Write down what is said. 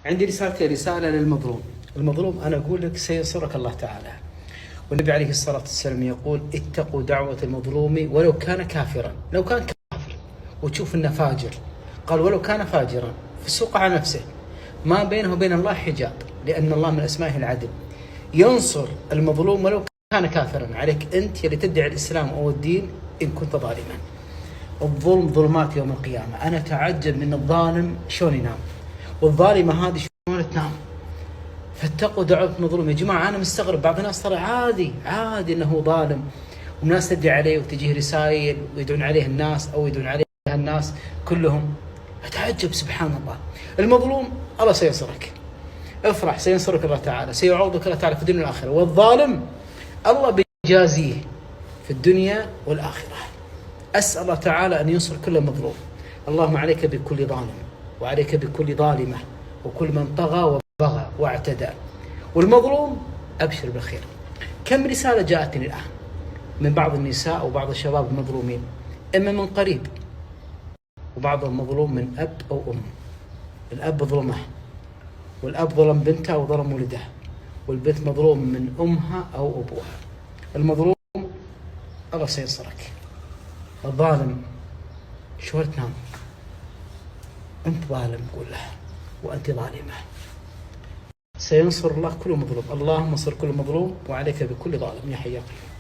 عندي رسالة للمظلوم. المظلوم أنا أقول لك سينصرك الله تعالى. والنبي عليه الصلاة والسلام يقول: اتقوا دعوة المظلوم ولو كان كافرا. لو كان كافر وتشوف انه فاجر، قال ولو كان فاجرا، فسوق على نفسه، ما بينه وبين الله حجاب، لأن الله من أسمائه العدل. ينصر المظلوم ولو كان كافرا. عليك أنت يلي تدعي الإسلام أو الدين إن كنت ظالما. الظلم ظلمات يوم القيامة. أنا أتعجب من الظالم شلون ينام، والظالمة هذه شلون تنام. فاتقوا دعوة المظلوم. يا جماعة أنا مستغرب، بعض الناس ترى عادي أنه ظالم، والناس تدعي عليه وتجيه رسائل ويدعون عليه الناس أو يدعون عليه الناس كلهم. أتعجب سبحان الله. المظلوم الله سينصرك، افرح، سينصرك الله تعالى، سيعوضك الله تعالى في الدنيا والآخرة. والظالم الله بيجازيه في الدنيا والآخرة. أسأل الله تعالى أن ينصر كل مظلوم. اللهم عليك بكل ظالم، وعليك بكل ظالمة، وكل من طغى وبغى واعتدى. والمظلوم أبشر بالخير. كم رسالة جاءتني الآن من بعض النساء وبعض الشباب المظلومين، إما من قريب، وبعضهم مظلوم من أب أو أم. الأب ظلمه، والأب ظلم بنته أو ظلم ولده، والبنت مظلوم من أمها أو أبوها. المظلوم الله سينصرك. الظالم شو تنام؟ أنت ظالم قول له، وأنت ظالمة. سينصر الله كل مظلوم. اللهم انصر كل مظلوم، وعليك بكل ظالم يا حي يا قيوم.